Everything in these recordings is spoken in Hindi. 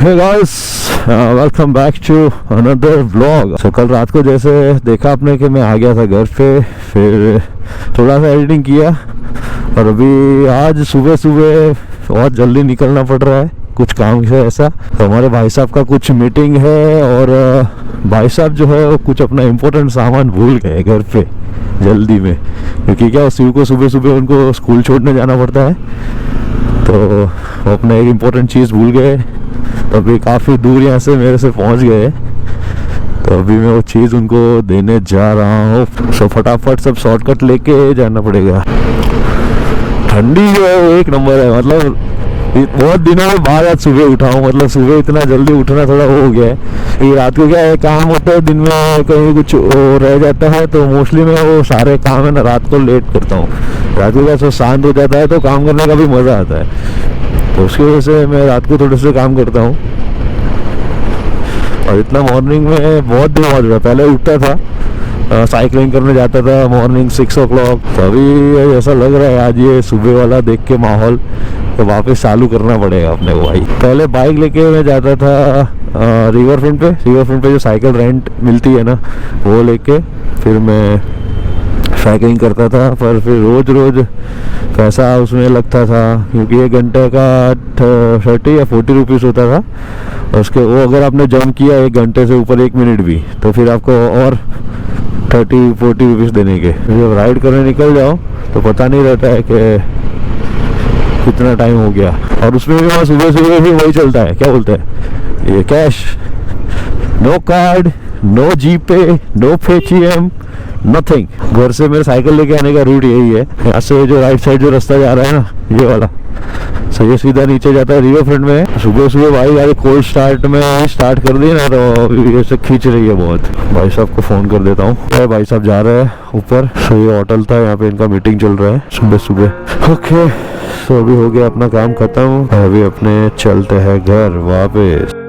Hey guys, welcome back to another vlog. So कल रात को जैसे देखा आपने कि मैं आ गया था घर पे, फिर थोड़ा सा एडिटिंग किया और अभी आज सुबह सुबह बहुत जल्दी निकलना पड़ रहा है कुछ काम से ऐसा। तो हमारे भाई साहब का कुछ मीटिंग है और भाई साहब जो है वो कुछ अपना इम्पोर्टेंट सामान भूल गए घर पे जल्दी में, क्योंकि क्या शिव को सुबह सुबह उनको स्कूल छोड़ने जाना पड़ता है, तो वो अपना एक इम्पोर्टेंट चीज़ भूल गए। तो अभी काफ़ी दूर यहाँ से मेरे से पहुँच गए, तो अभी मैं वो चीज़ उनको देने जा रहा हूँ। सो फटाफट सब शॉर्टकट लेके जाना पड़ेगा। ठंडी जो है वो एक नंबर है, मतलब बहुत दिनों में बाद आज सुबह उठा हूँ। मतलब सुबह इतना जल्दी उठना थोड़ा वो हो गया है कि रात को क्या है काम होता है, दिन में कहीं कुछ रह जाता है, तो मोस्टली मैं वो सारे काम है ना रात को लेट करता हूँ। रात को क्या सब शांत हो जाता है तो काम करने का भी मज़ा आता है, तो उसकी वजह से मैं रात को थोड़े से काम करता हूँ। और इतना मॉर्निंग में बहुत दिन बाद उठा, पहले उठता था साइकिलिंग करने जाता था मॉर्निंग 6 o'clock। तो अभी ऐसा लग रहा है आज ये सुबह वाला देख के माहौल तो वापस चालू करना पड़ेगा अपने को भाई। पहले बाइक लेके मैं जाता था रिवर फ्रंट पे जो साइकिल रेंट मिलती है ना वो लेके फिर मैं साइकिलिंग करता था, पर फिर रोज़ पैसा उसमें लगता था क्योंकि 1 घंटे का 30 या 40 रुपीज़ होता था। और उसके वो अगर आपने जंप किया 1 घंटे से ऊपर 1 मिनट भी तो फिर आपको और 30-40 रुपीज़ देने के। जब राइड करने निकल जाओ तो पता नहीं रहता है कि कितना टाइम हो गया। और उसमें भी वहाँ सुबह भी वही चलता है, क्या बोलते हैं ये, कैश, नो कार्ड, नो जीपे, नो पेटीएम, नथिंग। घर से मेरे साइकिल लेके आने का रूट यही है। यहाँ से जो राइट साइड जो रास्ता जा रहा है ना ये वाला, सो ये सीधा नीचे जाता है रिवर फ्रंट में। सुबह भाई यार कोल्ड स्टार्ट में स्टार्ट कर दी ना तो ये से खींच रही है बहुत। भाई साहब को फ़ोन कर देता हूँ। भाई साहब जा रहे हैं ऊपर। सो ये होटल था, यहाँ पे इनका मीटिंग चल रहा है सुबह। ओके, सो अभी हो गया अपना काम खत्म, अभी अपने चलते हैं घर वापस।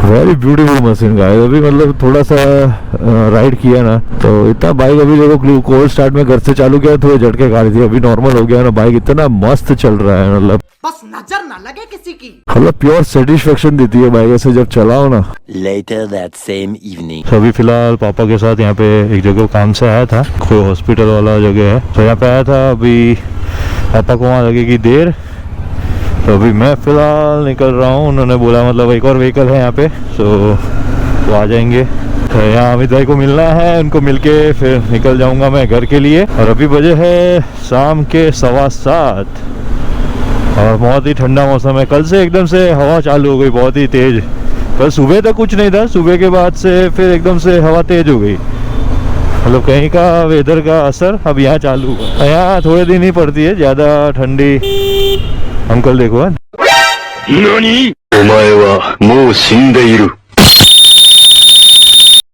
Very beautiful machine guys. अभी मतलब थोड़ा सा राइड किया ना तो इतना बाइक अभी देखो कोल्ड स्टार्ट में घर से चालू किया थोड़े झटके गाड़ी थी, अभी नॉर्मल हो गया ना बाइक, इतना मस्त चल रहा है। मतलब बस नजर ना लगे किसी की, मतलब प्योर सेटिस्फेक्शन देती है बाइक ऐसे जब चलाओ ना। Later that same evening. अभी फिलहाल पापा के साथ यहाँ पे एक जगह काम से आया था, कोई हॉस्पिटल वाला जगह है, तो यहाँ पे आया था। अभी पापा को वहाँ लगेगी देर, तो अभी मैं फ़िलहाल निकल रहा हूँ। उन्होंने बोला मतलब एक और व्हीकल है यहाँ पे, तो वो आ जाएंगे। तो यहाँ अमित भाई को मिलना है, उनको मिलके फिर निकल जाऊँगा मैं घर के लिए। और अभी बजे है शाम के 7:15 और बहुत ही ठंडा मौसम है। कल से एकदम से हवा चालू हो गई बहुत ही तेज़। कल सुबह तक कुछ नहीं था, सुबह के बाद से फिर एकदम से हवा तेज़ हो गई। मतलब कहीं का वेदर का असर अब यहाँ चालू हुआ। यहाँ थोड़े दिन ही पड़ती है ज़्यादा ठंडी। अंकल देखो Nani? ओमाए वा मो शिंदेइरु।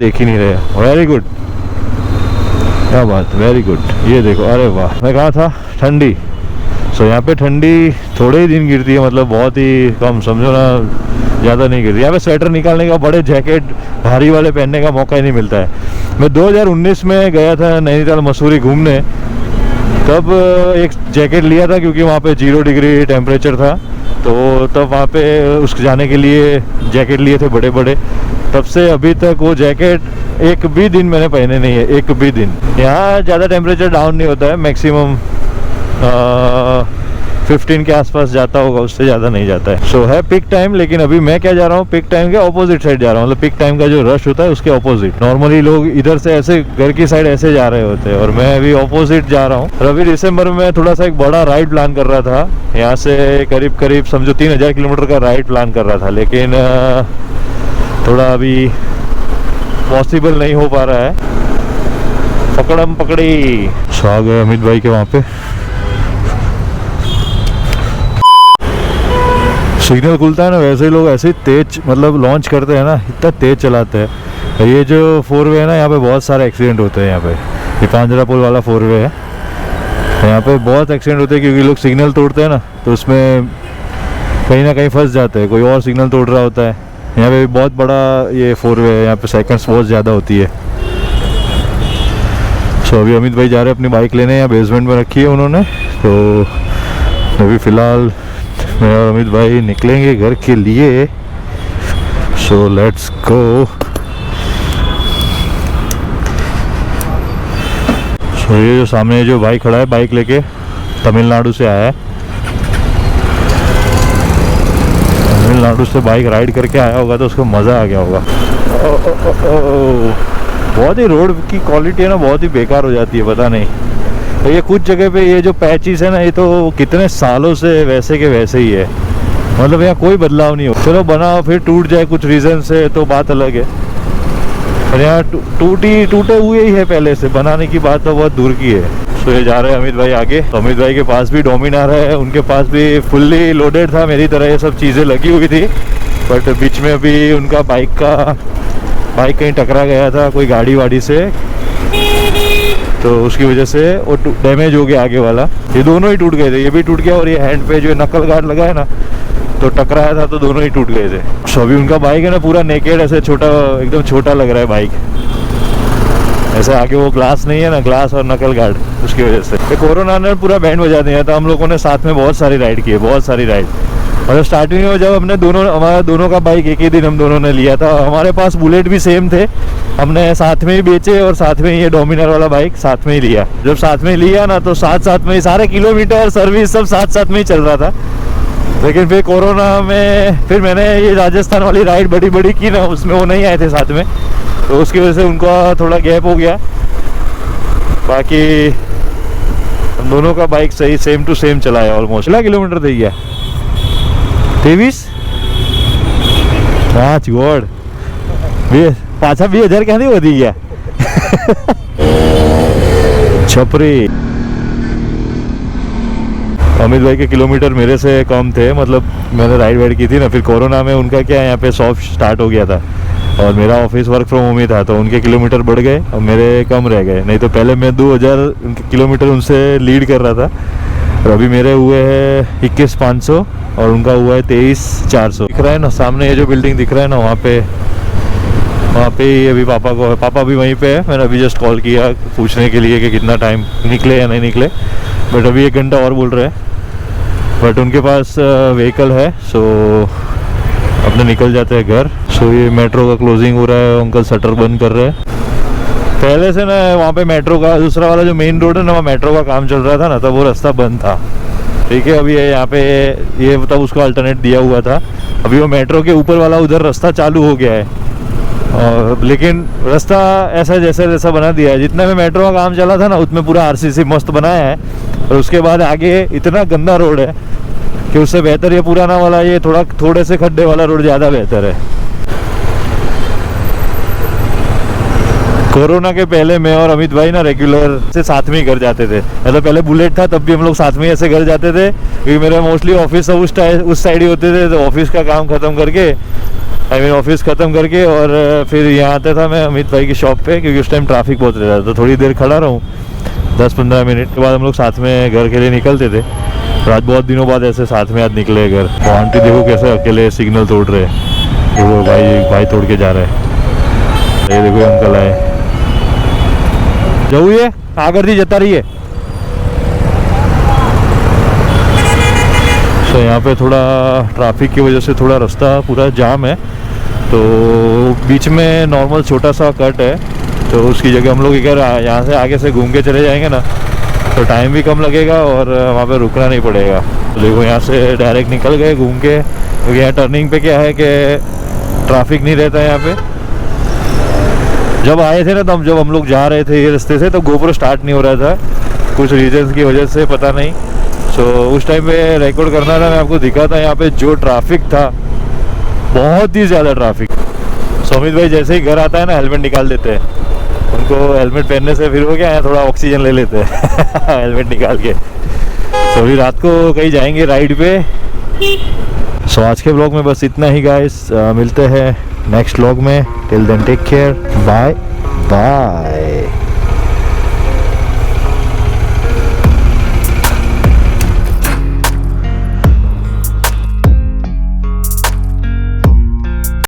देख ही नहीं रहे। वेरी गुड, क्या बात, वेरी गुड। ये देखो, अरे वाह। मैं कहा था ठंडी, सो यहाँ पे ठंडी थोड़े ही दिन गिरती है, मतलब बहुत ही कम, समझो ना ज़्यादा नहीं गिरती। यहाँ पे स्वेटर निकालने का, बड़े जैकेट भारी वाले पहनने का मौका ही नहीं मिलता है। मैं 2019 में गया था नैनीताल मसूरी घूमने, तब एक जैकेट लिया था क्योंकि वहाँ पे 0 डिग्री टेम्परेचर था, तो तब वहाँ पे उस जाने के लिए जैकेट लिए थे बड़े बड़े। तब से अभी तक वो जैकेट एक भी दिन मैंने पहने नहीं है, एक भी दिन। यहाँ ज़्यादा टेम्परेचर डाउन नहीं होता है, मैक्सिमम 15 के आसपास जाता होगा, उससे ज़्यादा नहीं जाता है। सो है पिक टाइम, लेकिन अभी मैं क्या जा रहा हूँ, पिक टाइम के ऑपोजिट साइड जा रहा हूँ। मतलब पिक टाइम का जो रश होता है उसके ऑपोजिट। नॉर्मली लोग इधर से ऐसे घर की साइड ऐसे जा रहे होते हैं और मैं अभी ऑपोजिट जा रहा हूँ। और अभी दिसंबर में थोड़ा सा एक बड़ा राइड प्लान कर रहा था, यहाँ से करीब समझो 3000 किलोमीटर का राइड प्लान कर रहा था, लेकिन थोड़ा अभी पॉसिबल नहीं हो पा रहा है। पकड़म पकड़ी। आ गए अमित भाई के वहाँ पे। सिग्नल खुलता है ना वैसे ही लोग ऐसे ही तेज मतलब लॉन्च करते हैं ना, इतना तेज चलाते हैं। ये जो 4 वे है ना, यहाँ पे बहुत सारे एक्सीडेंट होते हैं। यहाँ पे ये पांजरा पुल वाला 4 वे है, यहाँ पे बहुत एक्सीडेंट होते हैं क्योंकि लोग सिग्नल तोड़ते हैं ना, तो उसमें कहीं ना कहीं फंस जाते हैं, कोई और सिग्नल तोड़ रहा होता है। यहाँ पे बहुत बड़ा ये 4 वे है, यहाँ पे सेकंड्स बहुत ज़्यादा होती है। सो अभी अमित भाई जा रहे हैं अपनी बाइक लेने, यहाँ बेसमेंट में रखी है उन्होंने। तो अभी फ़िलहाल मैं और अमित भाई निकलेंगे घर के लिए। So let's go. सो ये जो सामने जो भाई खड़ा है बाइक लेके, तमिलनाडु से आया है। तमिलनाडु से बाइक राइड करके आया होगा तो उसको मज़ा आ गया होगा। बहुत ही रोड की क्वालिटी है ना, बहुत ही बेकार हो जाती है, पता नहीं। तो ये कुछ जगह पे ये जो पैचेस है ना, ये तो कितने सालों से वैसे के वैसे ही है, मतलब यहाँ कोई बदलाव नहीं हो। चलो बना फिर टूट जाए कुछ रीज़न से तो बात अलग है, और यहाँ टूटे हुए ही है पहले से, बनाने की बात तो बहुत दूर की है। तो ये जा रहे हैं अमित भाई आगे। तो अमित भाई के पास भी डोमिनार है, उनके पास भी फुल्ली लोडेड था, मेरी तरह ये सब चीज़ें लगी हुई थी। बट बीच में अभी उनका बाइक कहीं टकरा गया था कोई गाड़ी वाड़ी से, तो उसकी वजह से वो डैमेज हो गया आगे वाला। ये दोनों ही टूट गए थे, ये भी टूट गया और ये हैंड पे जो नकल गार्ड लगा है ना, तो टकराया था तो दोनों ही टूट गए थे। तो अभी उनका बाइक है ना पूरा नेकेड, ऐसे छोटा, एकदम छोटा लग रहा है बाइक, ऐसे आगे वो ग्लास नहीं है ना, ग्लास और नकल गार्ड, उसकी वजह से। कोरोना ने पूरा बैंड बजा दिया था। हम लोगों ने साथ में बहुत सारी राइड की है, बहुत सारी राइड। मतलब स्टार्टिंग में जब हमने हमारा दोनों का बाइक एक ही दिन हम दोनों ने लिया था, हमारे पास बुलेट भी सेम थे, हमने साथ में ही बेचे और साथ में ही ये डोमिनार वाला बाइक साथ में ही लिया। जब साथ में लिया ना तो साथ में ही सारे किलोमीटर सर्विस सब साथ में ही चल रहा था। लेकिन फिर कोरोना में फिर मैंने ये राजस्थान वाली राइड बड़ी की ना, उसमें वो नहीं आए थे साथ में, तो उसकी वजह से उनका थोड़ा गैप हो गया। बाकी हम दोनों का बाइक सही सेम टू सेम चला है। ऑलमोस्ट 16 किलोमीटर થઈ ગયા, 23 5 ગોડ પાછા 2000 ક્યાંથી વધી ગયા। छपरी अमित भाई के किलोमीटर मेरे से कम थे, मतलब मैंने राइड की थी ना। फिर कोरोना में उनका क्या यहाँ पे शॉप स्टार्ट हो गया था और मेरा ऑफिस वर्क फ्रॉम होम ही था, तो उनके किलोमीटर बढ़ गए और मेरे कम रह गए। नहीं तो पहले मैं 2000 किलोमीटर उनसे लीड कर रहा था, और अभी मेरे हुए हैं 21,500 और उनका हुआ है 23,400। दिख रहा है ना सामने ये जो बिल्डिंग दिख रहा है ना, वहाँ पे ही अभी पापा भी वहीं पे है। मैंने अभी जस्ट कॉल किया पूछने के लिए कि कितना टाइम निकले या नहीं निकले, बट अभी 1 घंटा और बोल रहे हैं। बट उनके पास व्हीकल है, सो अपने निकल जाते हैं घर। सो ये मेट्रो का क्लोजिंग हो रहा है, अंकल शटर बंद कर रहे हैं। पहले से ना वहाँ पे मेट्रो का दूसरा वाला जो मेन रोड है ना, वहाँ मेट्रो का काम चल रहा था ना, तब वो रास्ता बंद था। ठीक है, अभी यहाँ पे ये तब उसको अल्टरनेट दिया हुआ था। अभी वो मेट्रो के ऊपर वाला उधर रास्ता चालू हो गया है, और लेकिन रास्ता ऐसा जैसा बना दिया है। जितना में मेट्रो का काम चला था ना, उसमें पूरा आरसीसी मस्त बनाया है, और उसके बाद आगे इतना गंदा रोड है कि उससे बेहतर ये पुराना वाला, ये थोड़े से खड्डे वाला रोड ज़्यादा बेहतर है। कोरोना के पहले मैं और अमित भाई ना रेगुलर से साथ में ही घर जाते थे। मतलब पहले बुलेट था तब भी हम लोग साथ में ऐसे घर जाते थे, क्योंकि मेरा मोस्टली ऑफिस सब उस साइड ही होते थे। तो ऑफिस का काम खत्म करके ऑफिस खत्म करके और फिर यहाँ आता था मैं अमित भाई की शॉप पे, क्योंकि उस टाइम ट्रैफिक बहुत रहता था, तो थोड़ी देर खड़ा रहूँ, 10-15 मिनट के बाद हम लोग साथ में घर के लिए निकलते थे। और आज बहुत दिनों बाद ऐसे साथ में आज निकले घर। तो आंटी देखो कैसे अकेले सिग्नल तोड़ रहे हैं, देखो भाई तोड़ के जा रहे हैं। ये देखो अंकल आए, जऊ ये आगर थी जता रही है। तो यहाँ पे थोड़ा ट्रैफिक की वजह से थोड़ा रास्ता पूरा जाम है, तो बीच में नॉर्मल छोटा सा कट है, तो उसकी जगह हम लोग अगर यहाँ से आगे से घूम के चले जाएंगे ना, तो टाइम भी कम लगेगा और वहाँ पे रुकना नहीं पड़ेगा। तो देखो यहाँ से डायरेक्ट निकल गए घूम के, क्योंकि यहाँ टर्निंग पे क्या है कि ट्रैफिक नहीं रहता है यहाँ पे। जब आए थे ना, तो जब हम लोग जा रहे थे ये रास्ते से, तो गोप्रो स्टार्ट नहीं हो रहा था कुछ रीजन की वजह से, पता नहीं। सो उस टाइम पे रिकॉर्ड करना था, मैं आपको दिखा था यहाँ पे जो ट्रैफिक था, बहुत ही ज़्यादा ट्रैफिक। अमित भाई जैसे ही घर आता है ना, हेलमेट निकाल देते हैं। उनको हेलमेट पहनने से फिर वो क्या है, थोड़ा ऑक्सीजन ले लेते हैं हेलमेट निकाल के। तो अभी रात को कहीं जाएंगे राइड पे। सो आज के ब्लॉग में बस इतना ही गाइस, मिलते हैं नेक्स्ट व्लॉग में. Till then take care, bye bye.